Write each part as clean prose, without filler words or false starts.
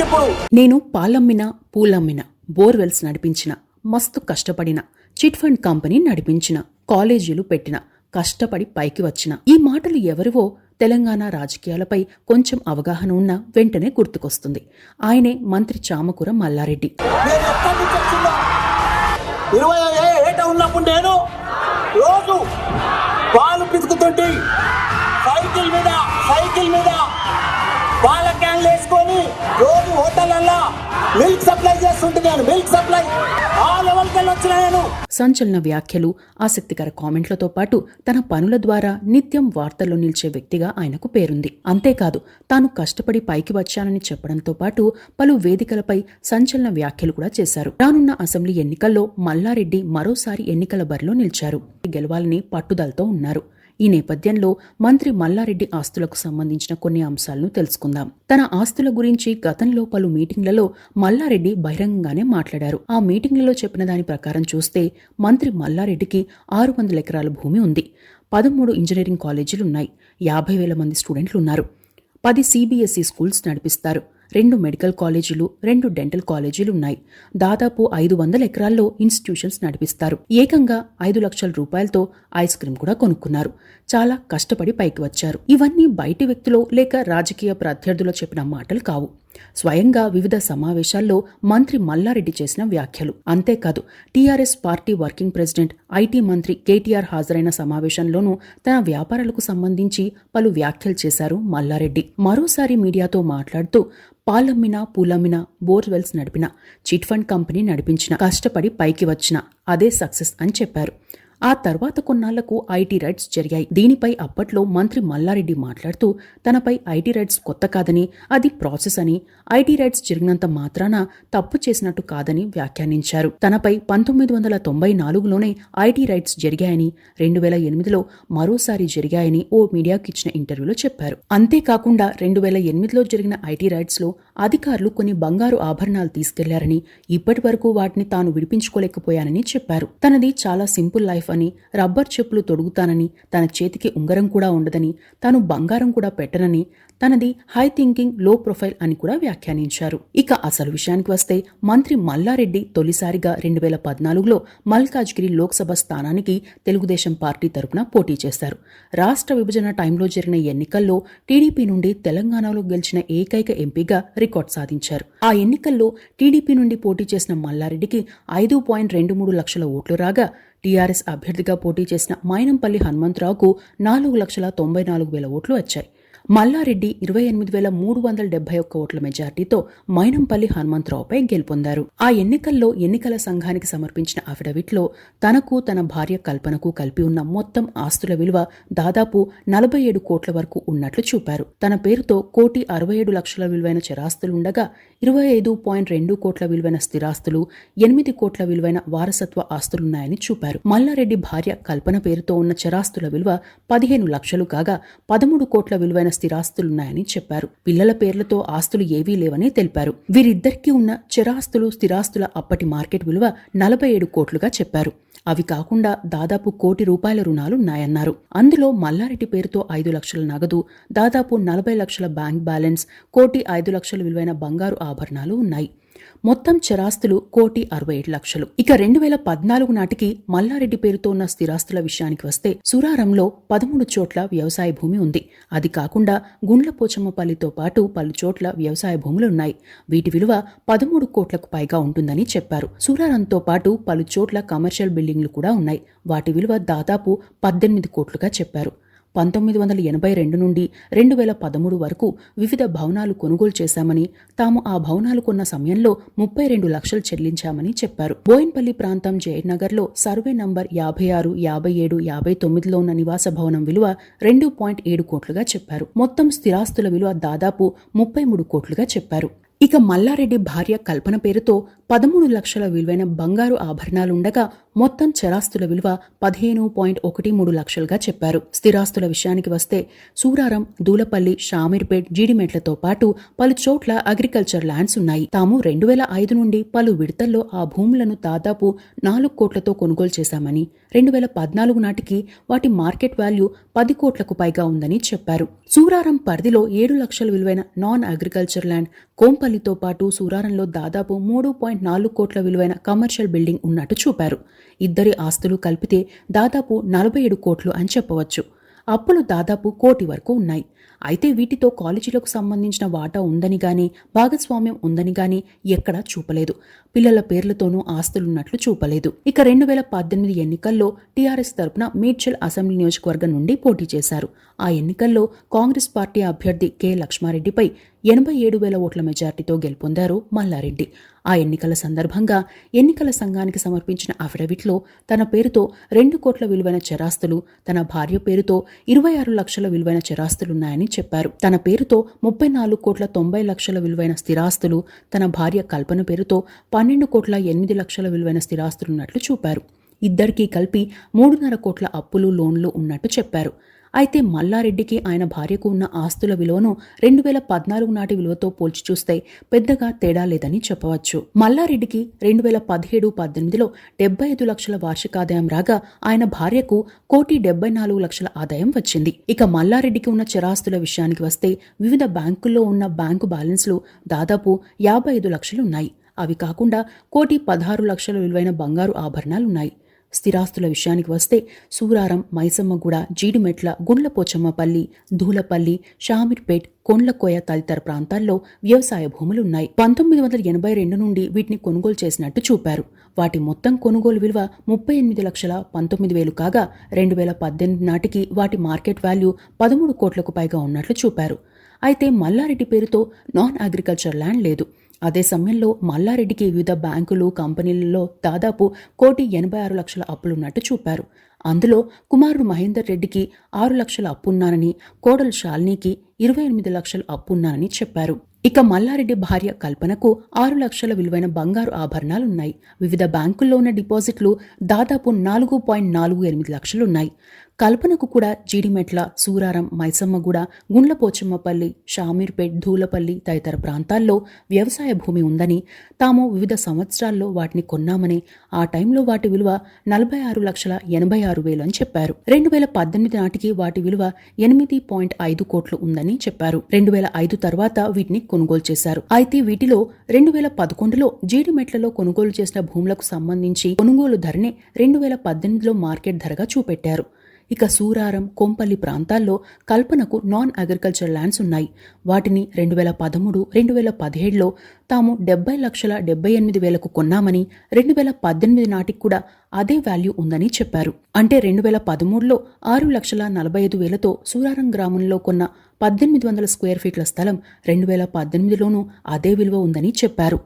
ఎందుకు ఇప్పుడు? నేను పాలమ్మిన పూలమ్మిన బోర్వెల్స్ నడిపించిన మస్తు కష్టపడిన చిట్ ఫండ్ కంపెనీ నడిపించిన కాలేజీలు పెట్టిన కష్టపడి పైకి వచ్చిన ఈ మాటలు ఎవరివో తెలంగాణ రాజకీయాలపై కొంచెం అవగాహన ఉన్న వెంటనే గుర్తుకొస్తుంది. ఆయనే మంత్రి చామకూర మల్లారెడ్డి. నేను ఎక్కడి నుంచి వచ్చిందో 20 ఏట ఉన్నప్పుడు నేను రోజు పాలు పిసుకుతుంటే సైకిల్ మీద పాల క్యాన్లు వేసుకొని రోజు హోటళ్ళల్లో మిల్క్ సప్లై చేస్తుంటున్నాను. మిల్క్ సప్లై ఆ లెవెల్కి వచ్చిన నేను. సంచలన వ్యాఖ్యలు, ఆసక్తికర కామెంట్లతో పాటు తన పనుల ద్వారా నిత్యం వార్తల్లో నిలిచే వ్యక్తిగా ఆయనకు పేరుంది. అంతేకాదు తాను కష్టపడి పైకి వచ్చానని చెప్పడంతో పాటు పలు వేదికలపై సంచలన వ్యాఖ్యలు కూడా చేశారు. రానున్న అసెంబ్లీ ఎన్నికల్లో మల్లారెడ్డి మరోసారి ఎన్నికల బరిలో నిలిచారు. గెలవాలని పట్టుదలతో ఉన్నారు. ఈ నేపథ్యంలో మంత్రి మల్లారెడ్డి ఆస్తులకు సంబంధించిన కొన్ని అంశాలను తెలుసుకుందాం. తన ఆస్తుల గురించి గతంలో పలు మీటింగ్లలో మల్లారెడ్డి బహిరంగంగానే మాట్లాడారు. ఆ మీటింగ్లలో చెప్పిన దాని ప్రకారం చూస్తే మంత్రి మల్లారెడ్డికి 600 ఎకరాల భూమి ఉంది, 13 ఇంజనీరింగ్ కాలేజీలున్నాయి, 50,000 మంది స్టూడెంట్లున్నారు, 10 CBSE స్కూల్స్ నడిపిస్తారు, 2 మెడికల్ కాలేజీలు, 2 డెంటల్ కాలేజీలున్నాయి, దాదాపు 500 ఎకరాల్లో ఇన్స్టిట్యూషన్స్ నడిపిస్తారు, ఏకంగా 5 లక్షల రూపాయలతో ఐస్ క్రీమ్ కూడా కొనుక్కున్నారు. చాలా కష్టపడి పైకి వచ్చారు. ఇవన్నీ బయటి వ్యక్తులో లేక రాజకీయ ప్రత్యర్థులో చెప్పిన మాటలు కావు. స్వయంగా వివిధ సమావేశాల్లో మంత్రి మల్లారెడ్డి చేసిన వ్యాఖ్యలు. అంతేకాదు TRS party working president IT మంత్రి కేటీఆర్ హాజరైన సమావేశంలోనూ తన వ్యాపారాలకు సంబంధించి పలు వ్యాఖ్యలు చేశారు మల్లారెడ్డి. మరోసారి మీడియాతో మాట్లాడుతూ పాలమ్మిన పూలమ్మిన బోర్వెల్స్ నడిపిన చిట్ ఫండ్ కంపెనీ నడిపించిన కష్టపడి పైకి వచ్చిన అదే సక్సెస్ అని చెప్పారు. ఆ తర్వాత కొన్నాళ్లకు ఐటీ రైడ్స్ జరిగాయి. దీనిపై అప్పట్లో మంత్రి మల్లారెడ్డి మాట్లాడుతూ తనపై ఐటీ రైడ్స్ కొత్త కాదని, అది ప్రాసెస్ అని, ఐటీ రైడ్స్ జరిగినంత మాత్రాన తప్పు చేసినట్టు కాదని వ్యాఖ్యానించారు. తనపై 1994లోనే ఐటీ రైడ్స్ జరిగాయని, 2008లో మరోసారి జరిగాయని ఓ మీడియాకి ఇచ్చిన ఇంటర్వ్యూలో చెప్పారు. అంతేకాకుండా 2008లో జరిగిన ఐటీ రైడ్స్ లో అధికారులు కొన్ని బంగారు ఆభరణాలు తీసుకెళ్లారని, ఇప్పటి వరకు వాటిని తాను విడిపించుకోలేకపోయానని చెప్పారు. తనది చాలా సింపుల్ లైఫ్ అని, రబ్బర్ చెప్పులు తొడుగుతానని, తన చేతికి ఉంగరం కూడా ఉండదని, తాను బంగారం కూడా పెట్టనని, తనది హై థింకింగ్ లో ప్రొఫైల్ అని కూడా వ్యాఖ్యానించారు. ఇక అసలు విషయానికి వస్తే మంత్రి మల్లారెడ్డి తొలిసారిగా 2014లో మల్కాజ్గిరి లోక్సభ స్థానానికి తెలుగుదేశం పార్టీ తరపున పోటీ చేశారు. రాష్ట్ర విభజన టైంలో జరిగిన ఎన్నికల్లో టీడీపీ నుండి తెలంగాణలో గెలిచిన ఏకైక ఎంపీగా రికార్డు సాధించారు. ఆ ఎన్నికల్లో టీడీపీ నుండి పోటీ చేసిన మల్లారెడ్డికి 5.23 లక్షల ఓట్లు రాగా, టీఆర్ఎస్ అభ్యర్థిగా పోటీ చేసిన మైనంపల్లి హనుమంతరావుకు 4,94,000 ఓట్లు వచ్చాయి. మల్లారెడ్డి 28,371 ఓట్ల మెజార్టీతో మైనంపల్లి హనుమంతరావుపై గెలుపొందారు. ఆ ఎన్నికల్లో ఎన్నికల సంఘానికి సమర్పించిన అఫిడవిట్లో తనకు, తన భార్య కల్పనకు కలిపి ఉన్న మొత్తం ఆస్తుల విలువ దాదాపు 47 కోట్ల వరకు ఉన్నట్లు చూపారు. తన పేరుతో 1,67,00,000 విలువైన చరాస్తులుండగా 25.2 కోట్ల విలువైన స్థిరాస్తులు, 8 కోట్ల విలువైన వారసత్వ ఆస్తులున్నాయని చూపారు. మల్లారెడ్డి భార్య కల్పన పేరుతో ఉన్న చరాస్తుల విలువ 15 లక్షలు కాగా 13 కోట్ల విలువైన స్థిరాస్తులున్నాయని చెప్పారు. పిల్లల పేర్లతో ఆస్తులు ఏవీ లేవని తెలిపారు. వీరిద్దరికీ ఉన్న చరాస్తులు, స్థిరాస్తుల అప్పటి మార్కెట్ విలువ 47 కోట్లుగా చెప్పారు. అవి కాకుండా దాదాపు 1 కోటి రూపాయల రుణాలున్నాయన్నారు. అందులో మల్లారెడ్డి పేరుతో 5 లక్షల నగదు, దాదాపు 40 లక్షల బ్యాంక్ బ్యాలెన్స్, 1,05,00,000 విలువైన బంగారు ఆభరణాలు ఉన్నాయి. మొత్తం చరాస్తులు 1,67,00,000. ఇక 2014 నాటికి మల్లారెడ్డి పేరుతో ఉన్న స్థిరాస్తుల విషయానికి వస్తే సూరారంలో 13 చోట్ల వ్యవసాయ భూమి ఉంది. అది కాకుండా గుండ్లపోచమ్మపల్లితో పాటు పలు చోట్ల వ్యవసాయ భూములున్నాయి. వీటి విలువ 13 కోట్లకు పైగా ఉంటుందని చెప్పారు. సూరారంతో పాటు పలు చోట్ల కమర్షియల్ బిల్డింగ్లు కూడా ఉన్నాయి. వాటి విలువ దాదాపు 18 కోట్లుగా చెప్పారు. 1982 నుండి 2013 వరకు వివిధ భవనాలు కొనుగోలు చేశామని, తాము ఆ భవనాలు కొన్న సమయంలో 32 లక్షలు చెల్లించామని చెప్పారు. బోయిన్పల్లి ప్రాంతం జయనగర్లో సర్వే నంబర్ 56, 57, 59లో ఉన్న నివాస భవనం విలువ 2.7 కోట్లుగా చెప్పారు. మొత్తం స్థిరాస్తుల విలువ దాదాపు 33 కోట్లుగా చెప్పారు. ఇక మల్లారెడ్డి భార్య కల్పన పేరుతో 13 లక్షల విలువైన బంగారు ఆభరణాలుండగా మొత్తం చరాస్తుల విలువ 15.13 లక్షలుగా చెప్పారు. స్థిరాస్తుల విషయానికి వస్తే సూరారం, దూలపల్లి, షామీర్పేట్, జీడిమెట్లతో పాటు పలు చోట్ల అగ్రికల్చర్ ల్యాండ్స్ ఉన్నాయి. తాము 2005 నుండి పలు విడతల్లో ఆ భూములను దాదాపు 4 కోట్లతో కొనుగోలు చేశామని, 2014 నాటికి వాటి మార్కెట్ వాల్యూ 10 కోట్లకు పైగా ఉందని చెప్పారు. సూరారం పరిధిలో 7 లక్షల విలువైన నాన్ అగ్రికల్చర్ ల్యాండ్, కోంపల్లితో పాటు సూరారంలో దాదాపు 3.4 కోట్ల విలువైన కమర్షియల్ బిల్డింగ్ ఉన్నట్టు చూపారు. ఇద్దరి ఆస్తులు కలిపితే దాదాపు 47 కోట్లు అని చెప్పవచ్చు. అప్పులు దాదాపు 1 కోటి వరకు ఉన్నాయి. అయితే వీటితో కాలేజీలకు సంబంధించిన వాటా ఉందని గాని, భాగస్వామ్యం ఉందని గాని ఎక్కడా చూపలేదు. పిల్లల పేర్లతోనూ ఆస్తులున్నట్లు చూపలేదు. ఇక 2018 ఎన్నికల్లో టీఆర్ఎస్ తరపున మేడ్చల్ అసెంబ్లీ నియోజకవర్గం నుండి పోటీ చేశారు. ఆ ఎన్నికల్లో కాంగ్రెస్ పార్టీ అభ్యర్థి కె లక్ష్మారెడ్డిపై 87,000 ఓట్ల మెజార్టీతో గెలుపొందారు మల్లారెడ్డి. ఆ ఎన్నికల సందర్భంగా ఎన్నికల సంఘానికి సమర్పించిన అఫిడవిట్లో తన పేరుతో 2 కోట్ల విలువైన చరాస్తులు, తన భార్య పేరుతో 26 లక్షల విలువైన చరాస్తులున్నాయని చెప్పారు. తన పేరుతో 34,90,00,000 విలువైన స్థిరాస్తులు, తన భార్య కల్పన పేరుతో 12,08,00,000 విలువైన స్థిరాస్తులున్నట్లు చూపారు. ఇద్దరికీ కలిపి 3.5 కోట్ల అప్పులు, లోన్లు ఉన్నట్టు చెప్పారు. అయితే మల్లారెడ్డికి ఆయన భార్యకు ఉన్న ఆస్తుల విలువను 2014 నాటి విలువతో పోల్చి చూస్తే పెద్దగా తేడా లేదని చెప్పవచ్చు. మల్లారెడ్డికి 2017-18లో 75 లక్షల వార్షికాదాయం రాగా ఆయన భార్యకు 1,74,00,000 ఆదాయం వచ్చింది. ఇక మల్లారెడ్డికి ఉన్న చరాస్తుల విషయానికి వస్తే వివిధ బ్యాంకుల్లో ఉన్న బ్యాంకు బ్యాలెన్స్లు దాదాపు 55 లక్షలు ఉన్నాయి. అవి కాకుండా 1,16,00,000 విలువైన బంగారు ఆభరణాలున్నాయి. స్థిరాస్తుల విషయానికి వస్తే సూరారం, మైసమ్మగూడ, జీడిమెట్ల, గుండ్లపోచమ్మపల్లి, ధూలపల్లి, షామీర్పేట్, కొండ్లకోయ తదితర ప్రాంతాల్లో వ్యవసాయ భూములున్నాయి. 1982 నుండి వీటిని కొనుగోలు చేసినట్టు చూపారు. వాటి మొత్తం కొనుగోలు విలువ 38,19,000 కాగా 2018 నాటికి వాటి మార్కెట్ వాల్యూ 13 కోట్లకు పైగా ఉన్నట్లు చూపారు. అయితే మల్లారెడ్డి పేరుతో నాన్ అగ్రికల్చర్ ల్యాండ్ లేదు. అదే సమయంలో మల్లారెడ్డికి వివిధ బ్యాంకులు, కంపెనీలలో దాదాపు 1,86,00,000 అప్పులున్నట్టు చూపారు. అందులో కుమారుడు మహేందర్ రెడ్డికి 6 లక్షల అప్పున్నానని, కోడలు శాలినికి 28 లక్షలు అప్పున్నానని చెప్పారు. ఇక మల్లారెడ్డి భార్య కల్పనకు 6 లక్షల విలువైన బంగారు ఆభరణాలున్నాయి. వివిధ బ్యాంకుల్లో ఉన్న డిపాజిట్లు దాదాపు 4.48 లక్షలున్నాయి. కల్పనకు కూడా జీడిమెట్ల, సూరారం, మైసమ్మగూడ, గుండ్లపోచమ్మపల్లి, షామీర్పేట్, ధూలపల్లి తదితర ప్రాంతాల్లో వ్యవసాయ భూమి ఉందని, తాము వివిధ సంవత్సరాల్లో వాటిని కొన్నామని, ఆ టైంలో వాటి విలువ 46,86,000 అని చెప్పారు. 2018 నాటికి వాటి విలువ 8.5 కోట్లు ఉందని చెప్పారు. 2005 తర్వాత వీటిని కొనుగోలు చేశారు. అయితే వీటిలో 2011లో జీడిమెట్లలో కొనుగోలు చేసిన భూములకు సంబంధించి కొనుగోలు ధరనే 2018లో మార్కెట్ ధరగా చూపెట్టారు. ఇక సూరారం, కొంపల్లి ప్రాంతాల్లో కల్పనకు నాన్ అగ్రికల్చర్ ల్యాండ్స్ ఉన్నాయి. వాటిని 2013, 2017లో తాము 70,78,000కు కొన్నామని, 2018 నాటికి కూడా అదే వాల్యూ ఉందని చెప్పారు. అంటే 2013లో 6,45,000తో సూరారం గ్రామంలో కొన్న 1,800 స్క్వేర్ ఫీట్ల స్థలం 2018లోనూ అదే విలువ ఉందని చెప్పారు.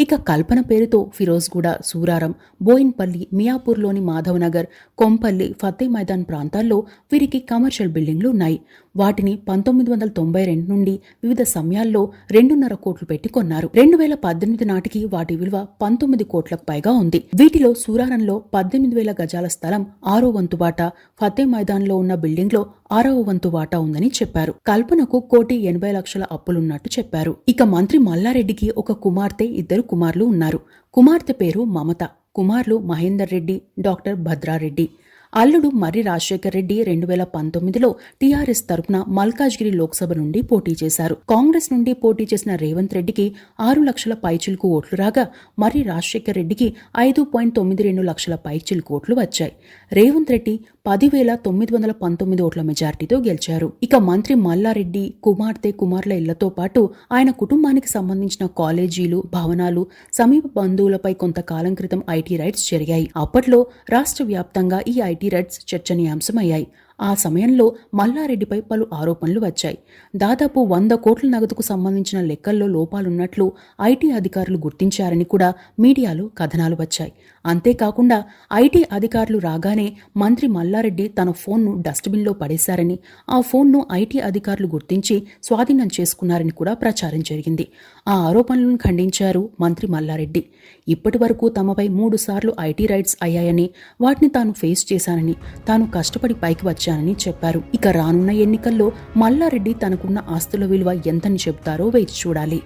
ఇక కల్పన పేరుతో ఫిరోజ్గూడ, సూరారం, బోయిన్పల్లి, మియాపూర్లోని మాధవనగర్, కొంపల్లి, ఫతే మైదాన్ ప్రాంతాల్లో వీరికి కమర్షియల్ బిల్డింగ్లు ఉన్నాయి. వాటిని 1992 నుండి వివిధ సమయాల్లో 2.5 కోట్లు పెట్టి కొన్నారు. 2018 నాటికి వాటి విలువ 19 కోట్లకు పైగా ఉంది. వీటిలో సూరారంలో 18,000 గజాల స్థలం 6వ వంతు వాటా, ఫతే మైదాన్లో ఉన్న బిల్డింగ్లో 6వ వంతు వాటా ఉందని చెప్పారు. కల్పనకు 1,80,00,000 అప్పులున్నట్టు చెప్పారు. ఇక మంత్రి మల్లారెడ్డికి ఒక కుమార్తె, 2 కుమారులు ఉన్నారు. కుమార్తె పేరు మమత, కుమారులు మహేందర్ రెడ్డి, డాక్టర్ భద్రారెడ్డి. అల్లుడు మర్రి రాజశేఖర్ రెడ్డి 2019లో టీఆర్ఎస్ తరపున మల్కాజ్గిరి లోక్సభ నుండి పోటీ చేశారు. కాంగ్రెస్ నుండి పోటీ చేసిన రేవంత్ రెడ్డికి 6 లక్షల పైచిలుకు ఓట్లు రాగా, మర్రి రాజశేఖర్ రెడ్డికి 5.92 లక్షల పైచిలుకు ఓట్లు వచ్చాయి. రేవంత్ రెడ్డి 10,919 ఓట్ల మెజార్టీతో గెలిచారు. ఇక మంత్రి మల్లారెడ్డి కుమార్తె, కుమారుల ఇళ్లతో పాటు ఆయన కుటుంబానికి సంబంధించిన కాలేజీలు, భవనాలు, సమీప బంధువులపై కొంతకాలం క్రితం ఐటీ రైడ్స్ జరిగాయి. అప్పట్లో రాష్ట్ర వ్యాప్తంగా ఈ ఐటీ రైడ్స్ చర్చనీయాంశమయ్యాయి. ఆ సమయంలో మల్లారెడ్డిపై పలు ఆరోపణలు వచ్చాయి. దాదాపు 100 కోట్ల నగదుకు సంబంధించిన లెక్కల్లో లోపాలున్నట్లు ఐటీ అధికారులు గుర్తించారని కూడా మీడియాలో కథనాలు వచ్చాయి. అంతేకాకుండా ఐటీ అధికారులు రాగానే మంత్రి మల్లారెడ్డి తన ఫోన్ను డస్ట్బిన్లో పడేశారని, ఆ ఫోన్ను ఐటీ అధికారులు గుర్తించి స్వాధీనం చేసుకున్నారని కూడా ప్రచారం జరిగింది. ఆ ఆరోపణలను ఖండించారు మంత్రి మల్లారెడ్డి. ఇప్పటి వరకు తమపై 3 సార్లు ఐటీ రైడ్స్ అయ్యాయని, వాటిని తాను ఫేస్ చేశానని, తాను కష్టపడి పైకి వచ్చానని చెప్పారు. ఇక రానున్న ఎన్నికల్లో మల్లారెడ్డి తనకున్న ఆస్తుల విలువ ఎంతని చెబుతారో వేచి చూడాలి.